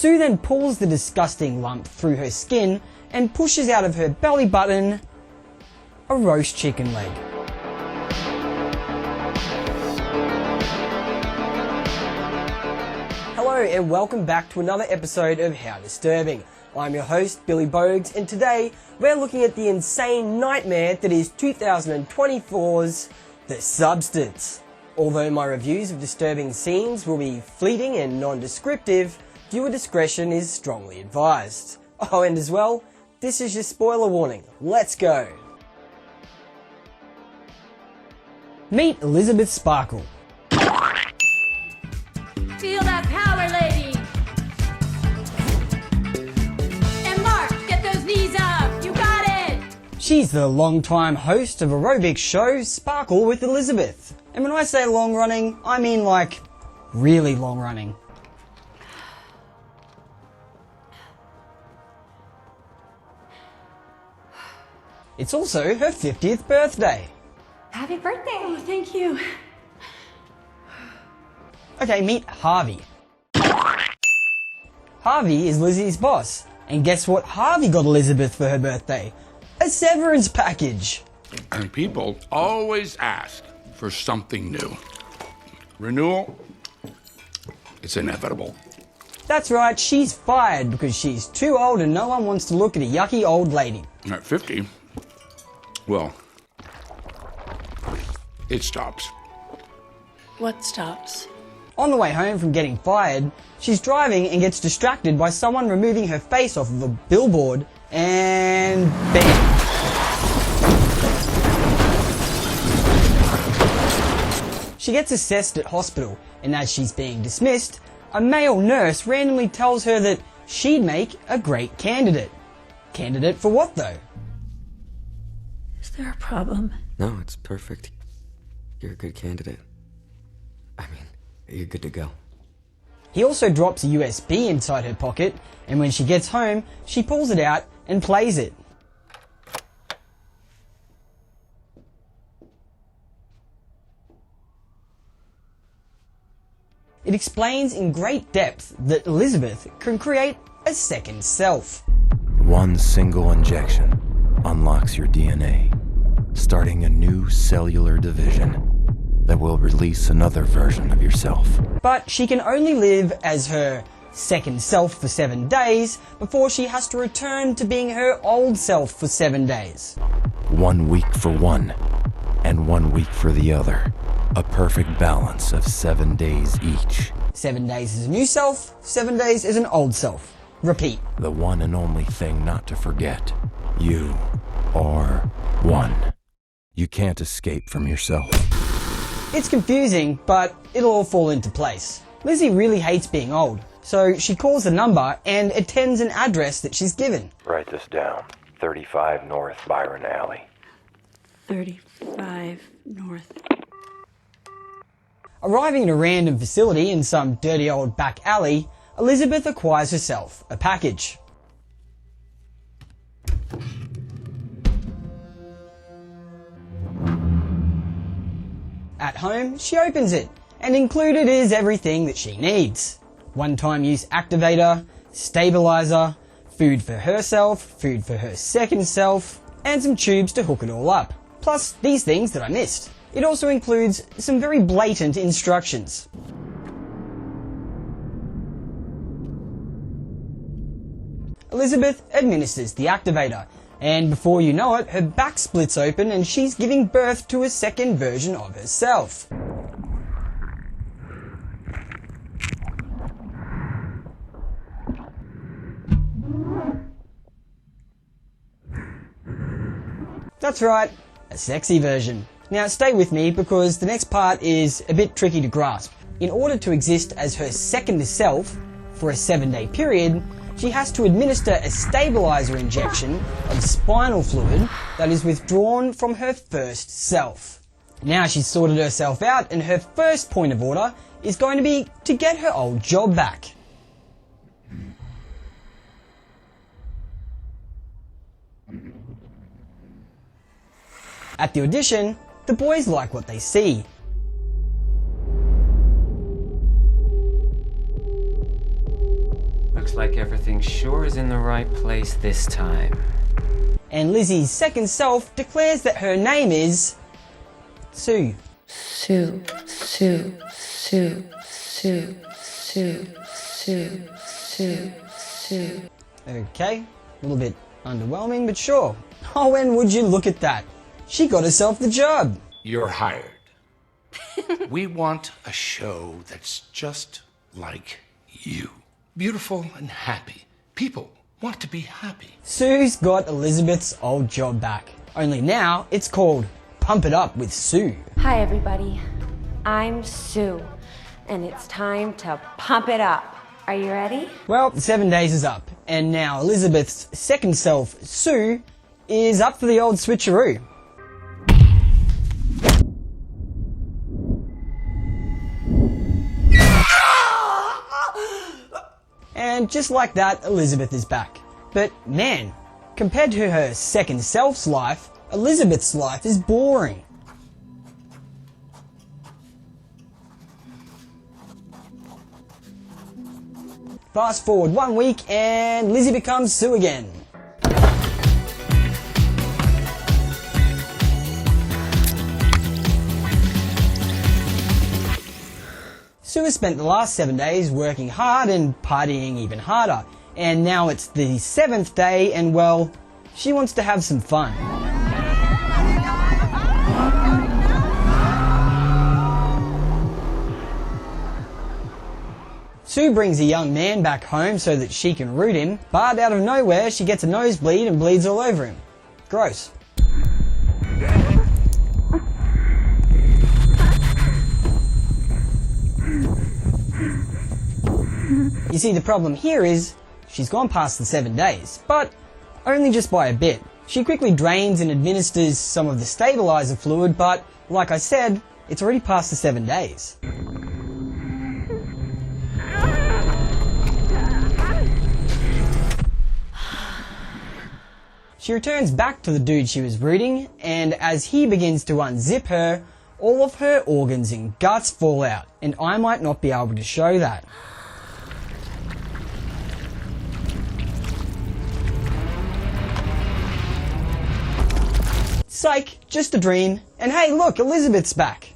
Sue then pulls the disgusting lump through her skin and pushes out of her belly button a roast chicken leg. Hello and welcome back to another episode of How Disturbing. I'm your host, Billy Bogues, and today we're looking at the insane nightmare that is 2024's The Substance. Although my reviews of disturbing scenes will be fleeting and non-descriptive, viewer discretion is strongly advised. Oh, and as well, this is your spoiler warning. Let's go! Meet Elizabeth Sparkle. Feel that power, lady! And Mark, get those knees up! You got it! She's the long-time host of aerobics show Sparkle with Elizabeth. And when I say long-running, I mean like really long-running. It's also her 50th birthday. Happy birthday! Oh, thank you. Okay, meet Harvey. Harvey is Lizzie's boss. And guess what Harvey got Elizabeth for her birthday? A severance package. And people always ask for something new. Renewal, it's inevitable. That's right, she's fired because she's too old and no one wants to look at a yucky old lady. At 50, well, it stops. What stops? On the way home from getting fired, she's driving and gets distracted by someone removing her face off of a billboard and bam! She gets assessed at hospital, and as she's being dismissed, a male nurse randomly tells her that she'd make a great candidate. Candidate for what though? Is there a problem? No, it's perfect. You're a good candidate. I mean, you're good to go. He also drops a USB inside her pocket, and when she gets home, she pulls it out and plays it. It explains in great depth that Elizabeth can create a second self. One single injection unlocks your DNA, starting a new cellular division that will release another version of yourself. But she can only live as her second self for 7 days before she has to return to being her old self for 7 days. 1 week for one, and 1 week for the other. A perfect balance of 7 days each. 7 days as a new self, 7 days as an old self. Repeat. The one and only thing not to forget. You are one. You can't escape from yourself. It's confusing, but it'll all fall into place. Lizzie really hates being old, so she calls a number and attends an address that she's given. Write this down. 35 North Byron Alley. 35 North. Arriving at a random facility in some dirty old back alley, Elizabeth acquires herself a package. At home, she opens it, and included is everything that she needs. One-time use activator, stabilizer, food for herself, food for her second self, and some tubes to hook it all up. Plus these things that I missed. It also includes some very blatant instructions. Elizabeth administers the activator, and before you know it, her back splits open and she's giving birth to a second version of herself. That's right, a sexy version. Now stay with me because the next part is a bit tricky to grasp. In order to exist as her second self for a 7-day period, she has to administer a stabilizer injection of spinal fluid that is withdrawn from her first self. Now she's sorted herself out and her first point of order is going to be to get her old job back. At the audition, the boys like what they see. Looks like everything sure is in the right place this time. And Lizzie's second self declares that her name is Sue. Sue, Sue, Sue, Sue, Sue, Sue, Sue, Sue. Okay, a little bit underwhelming, but sure. Oh, and would you look at that? She got herself the job. You're hired. We want a show that's just like you. Beautiful and happy. People want to be happy. Sue's got Elizabeth's old job back. Only now it's called Pump It Up with Sue. Hi, everybody. I'm Sue, and it's time to pump it up. Are you ready? Well, the 7 days is up, and now Elizabeth's second self, Sue, is up for the old switcheroo. And just like that, Elizabeth is back. But man, compared to her second self's life, Elizabeth's life is boring. Fast forward 1 week and Lizzie becomes Sue again. Sue has spent the last 7 days working hard and partying even harder. And now it's the 7th day and well, she wants to have some fun. Sue brings a young man back home so that she can root him, but out of nowhere she gets a nosebleed and bleeds all over him. Gross. You see, the problem here is she's gone past the 7 days, but only just by a bit. She quickly drains and administers some of the stabilizer fluid, but like I said, it's already past the 7 days. She returns back to the dude she was rooting, and as he begins to unzip her, all of her organs and guts fall out, and I might not be able to show that. Psych, just a dream. And hey, look, Elizabeth's back.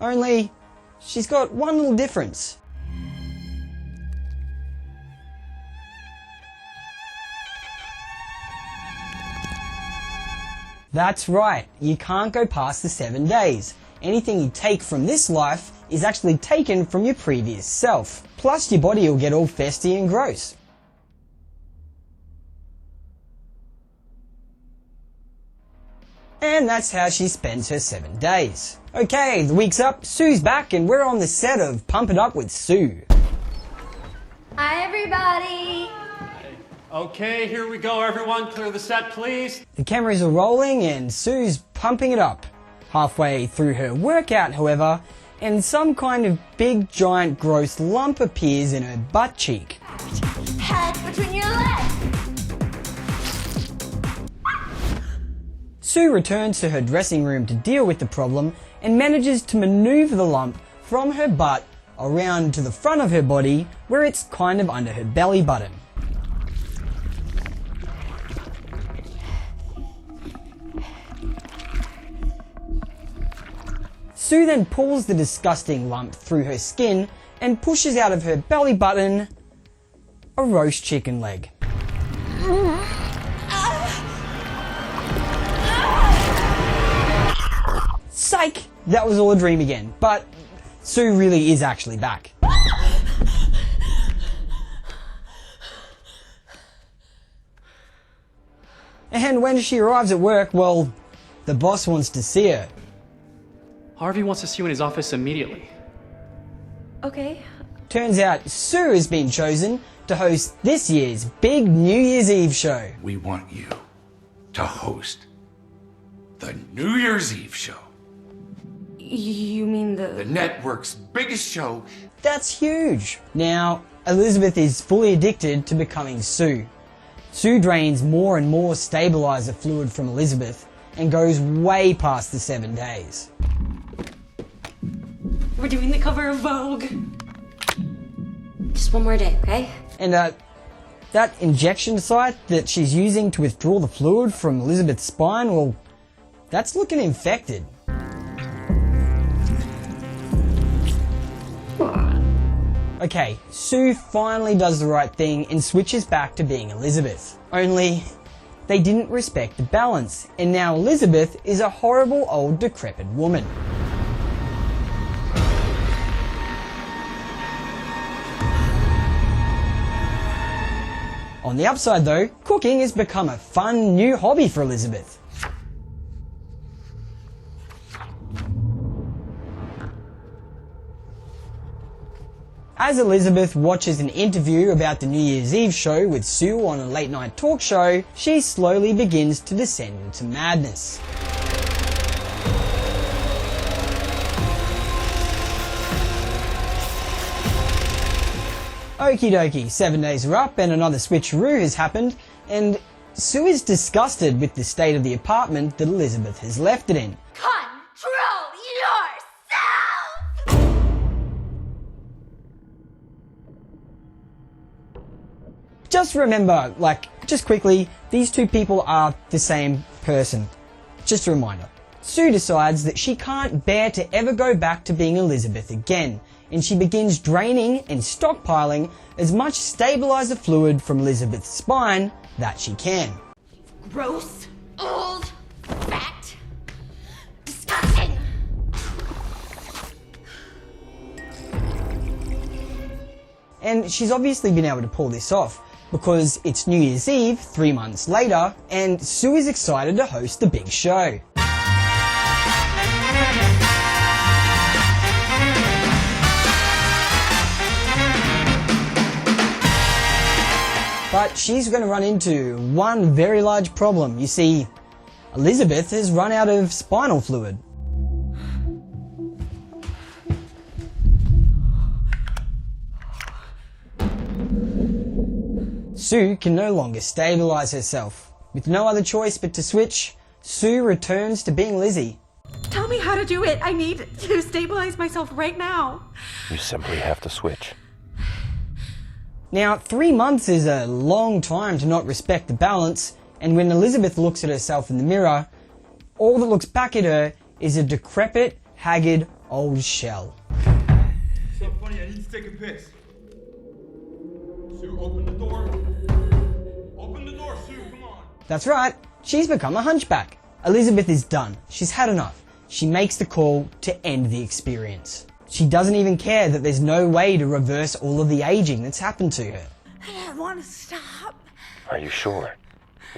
Only, she's got one little difference. That's right, you can't go past the 7 days. Anything you take from this life is actually taken from your previous self. Plus your body will get all festy and gross. And that's how she spends her 7 days. Okay, the week's up, Sue's back, and we're on the set of Pump It Up with Sue. Hi, everybody. Okay, here we go, everyone. Clear the set, please. The cameras are rolling and Sue's pumping it up. Halfway through her workout, however, and some kind of big, giant, gross lump appears in her butt cheek. Head between your legs. Sue returns to her dressing room to deal with the problem and manages to maneuver the lump from her butt around to the front of her body where it's kind of under her belly button. Sue then pulls the disgusting lump through her skin and pushes out of her belly button a roast chicken leg. Psych! That was all a dream again, but Sue really is actually back. And when she arrives at work, well, the boss wants to see her. Harvey wants to see you in his office immediately. Okay. Turns out Sue has been chosen to host this year's big New Year's Eve show. We want you to host the New Year's Eve show. You mean The network's biggest show. That's huge. Now, Elizabeth is fully addicted to becoming Sue. Sue drains more and more stabilizer fluid from Elizabeth and goes way past the 7 days. We're doing the cover of Vogue. Just one more day, okay? And that injection site that she's using to withdraw the fluid from Elizabeth's spine, well, that's looking infected. Okay, Sue finally does the right thing and switches back to being Elizabeth. Only, they didn't respect the balance, and now Elizabeth is a horrible old decrepit woman. On the upside though, cooking has become a fun new hobby for Elizabeth. As Elizabeth watches an interview about the New Year's Eve show with Sue on a late night talk show, she slowly begins to descend into madness. Okie dokie, 7 days are up and another switcheroo has happened, and Sue is disgusted with the state of the apartment that Elizabeth has left it in. Control yourself! Just remember, just quickly, these two people are the same person. Just a reminder. Sue decides that she can't bear to ever go back to being Elizabeth again, and she begins draining and stockpiling as much stabilizer fluid from Elizabeth's spine that she can. Gross, old, fat, disgusting. And she's obviously been able to pull this off, because it's New Year's Eve 3 months later, and Sue is excited to host the big show. But she's going to run into one very large problem. You see, Elizabeth has run out of spinal fluid. Sue can no longer stabilize herself. With no other choice but to switch, Sue returns to being Lizzie. Tell me how to do it. I need to stabilize myself right now. You simply have to switch. Now, 3 months is a long time to not respect the balance, and when Elizabeth looks at herself in the mirror, all that looks back at her is a decrepit, haggard old shell. So funny, I need to take a piss. Sue, open the door. Open the door, Sue, come on. That's right, she's become a hunchback. Elizabeth is done. She's had enough. She makes the call to end the experience. She doesn't even care that there's no way to reverse all of the aging that's happened to her. I don't want to stop. Are you sure?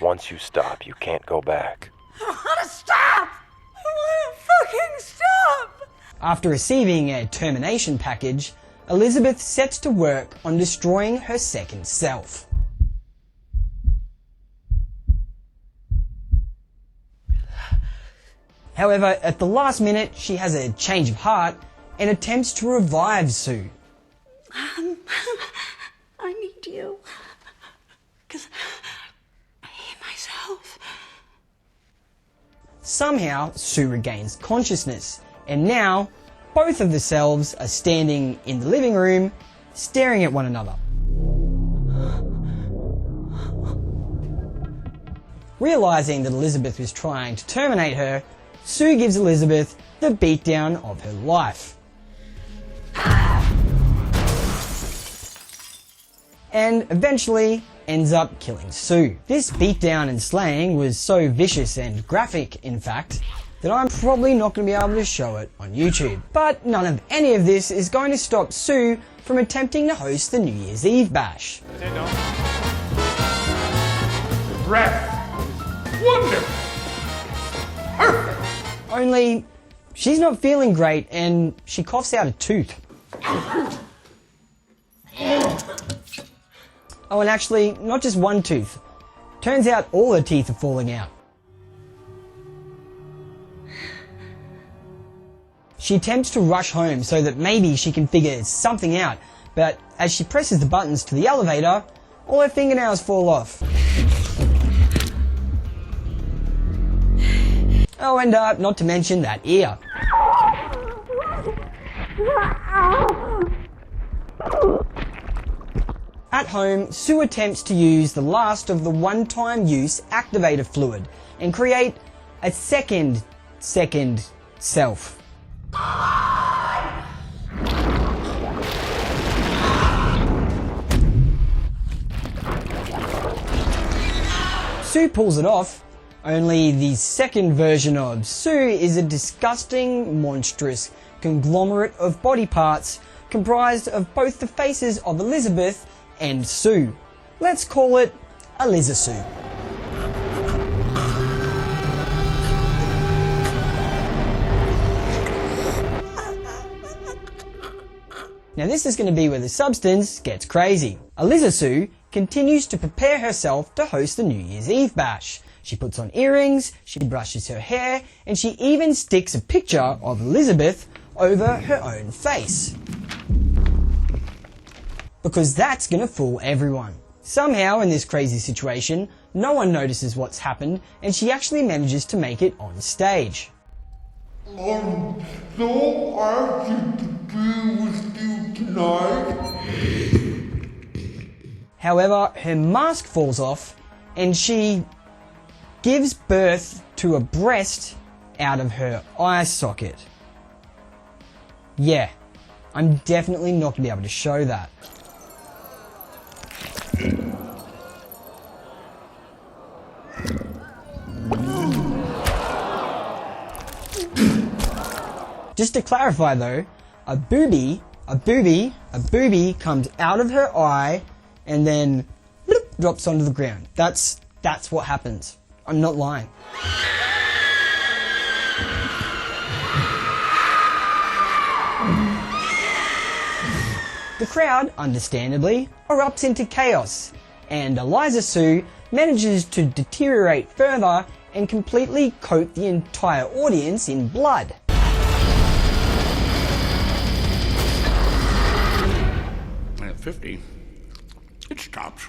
Once you stop, you can't go back. I want to stop. I want to fucking stop. After receiving a termination package, Elizabeth sets to work on destroying her second self. However, at the last minute, she has a change of heart and attempts to revive Sue. I need you. Because I hate myself. Somehow, Sue regains consciousness, and now, both of the selves are standing in the living room, staring at one another. Realizing that Elizabeth was trying to terminate her, Sue gives Elizabeth the beatdown of her life. And eventually ends up killing Sue. This beatdown and slaying was so vicious and graphic, in fact, that I'm probably not going to be able to show it on YouTube. But none of any of this is going to stop Sue from attempting to host the New Year's Eve bash. Breath. Wonderful. Perfect. Only, she's not feeling great and she coughs out a tooth. Oh, and actually, not just one tooth. Turns out all her teeth are falling out. She attempts to rush home so that maybe she can figure something out, but as she presses the buttons to the elevator, all her fingernails fall off. Oh, and not to mention that ear. At home, Sue attempts to use the last of the one-time use activator fluid and create a second self. Sue pulls it off, only the second version of Sue is a disgusting, monstrous conglomerate of body parts comprised of both the faces of Elizabeth and Sue. Let's call it Eliza Sue. Now this is going to be where the substance gets crazy. Eliza Sue continues to prepare herself to host the New Year's Eve bash. She puts on earrings, she brushes her hair, and she even sticks a picture of Elizabeth over her own face. Because that's going to fool everyone. Somehow in this crazy situation, no one notices what's happened and she actually manages to make it on stage. I'm so happy to be with you tonight. However, her mask falls off and she gives birth to a breast out of her eye socket. Yeah, I'm definitely not going to be able to show that. Just to clarify though, a booby comes out of her eye and then bloop, drops onto the ground. That's what happens. I'm not lying. The crowd, understandably, erupts into chaos, and Eliza Sue manages to deteriorate further and completely coat the entire audience in blood. At 50, it stops.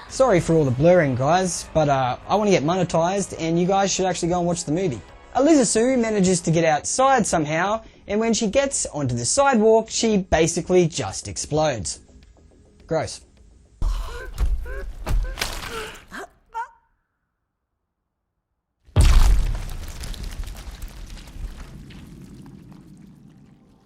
Sorry for all the blurring, guys, but I want to get monetized and you guys should actually go and watch the movie. Eliza Sue manages to get outside somehow, and when she gets onto the sidewalk, she basically just explodes. Gross.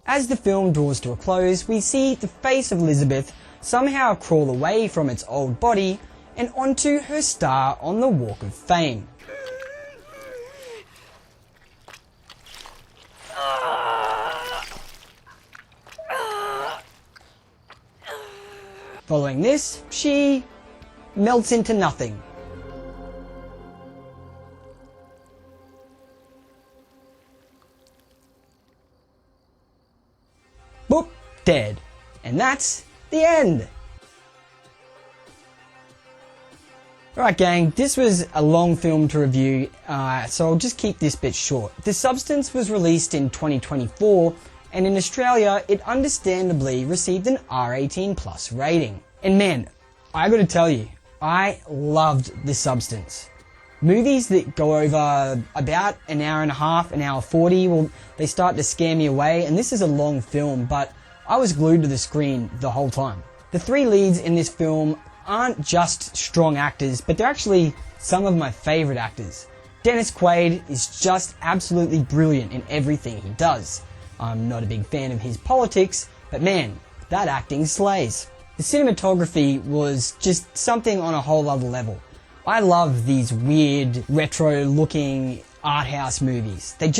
As the film draws to a close, we see the face of Elizabeth somehow crawl away from its old body and onto her star on the Walk of Fame. Following this, she melts into nothing. Boop, dead. And that's the end. Alright gang, this was a long film to review, so I'll just keep this bit short. The Substance was released in 2024, and in Australia it understandably received an R18+ rating. And man, I gotta tell you, I loved The Substance. Movies that go over about an hour and a half, an hour 40, well, they start to scare me away, and this is a long film, but I was glued to the screen the whole time. The three leads in this film aren't just strong actors, but they're actually some of my favourite actors. Dennis Quaid is just absolutely brilliant in everything he does. I'm not a big fan of his politics, but man, that acting slays. The cinematography was just something on a whole other level. I love these weird, retro-looking art house movies. They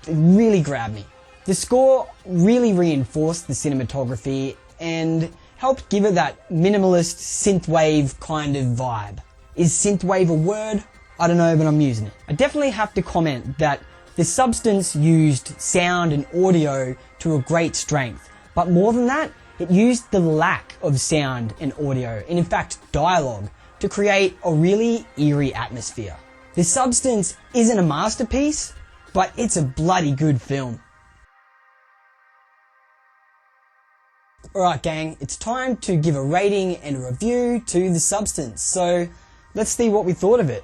really grab me. The score really reinforced the cinematography and helped give it that minimalist synthwave kind of vibe. Is synthwave a word? I don't know, but I'm using it. I definitely have to comment that The Substance used sound and audio to a great strength, but more than that, it used the lack of sound and audio, and in fact dialogue, to create a really eerie atmosphere. The Substance isn't a masterpiece, but it's a bloody good film. Alright gang, it's time to give a rating and a review to The Substance, so let's see what we thought of it.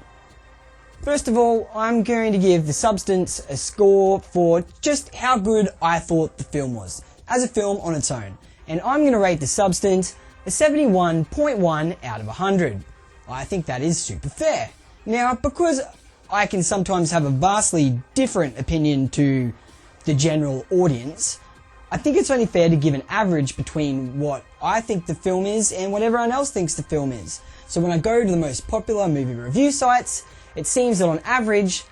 First of all, I'm going to give The Substance a score for just how good I thought the film was, as a film on its own. And I'm going to rate The Substance a 71.1 out of 100. I think that is super fair. Now, because I can sometimes have a vastly different opinion to the general audience, I think it's only fair to give an average between what I think the film is and what everyone else thinks the film is. So when I go to the most popular movie review sites, it seems that on average,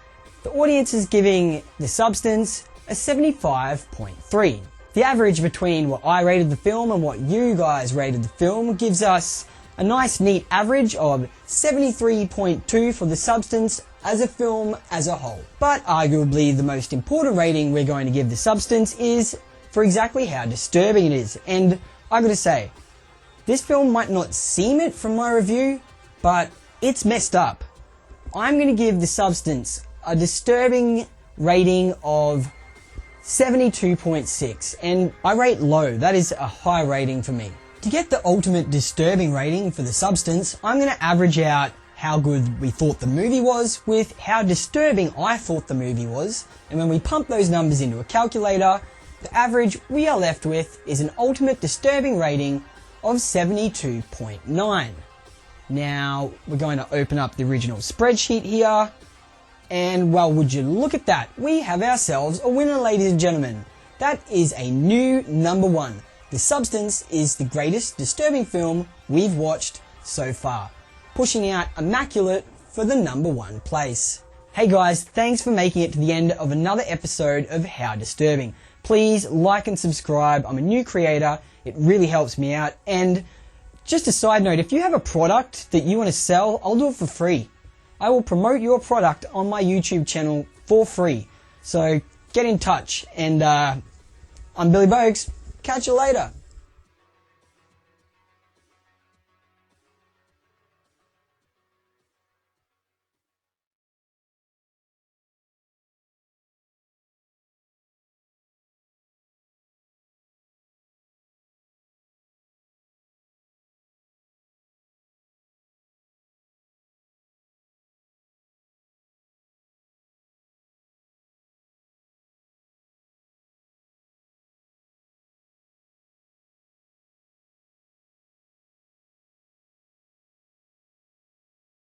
the audience is giving The Substance a 75.3. The average between what I rated the film and what you guys rated the film gives us a nice neat average of 73.2 for The Substance as a film as a whole. But arguably the most important rating we're going to give The Substance is for exactly how disturbing it is. And I gotta say, this film might not seem it from my review, but it's messed up. I'm gonna give The Substance a disturbing rating of 72.6, and I rate low. That is a high rating for me. To get the ultimate disturbing rating for The Substance, I'm gonna average out how good we thought the movie was with how disturbing I thought the movie was, and when we pump those numbers into a calculator, the average we are left with is an ultimate disturbing rating of 72.9. Now, we're going to open up the original spreadsheet here, and well, would you look at that, we have ourselves a winner, ladies and gentlemen. That is a new number one. The Substance is the greatest disturbing film we've watched so far, pushing out Immaculate for the number one place. Hey guys, thanks for making it to the end of another episode of How Disturbing. Please like and subscribe. I'm a new creator. It really helps me out. And just a side note, if you have a product that you want to sell, I'll do it for free. I will promote your product on my YouTube channel for free. So get in touch. And I'm Billy Bogues. Catch you later.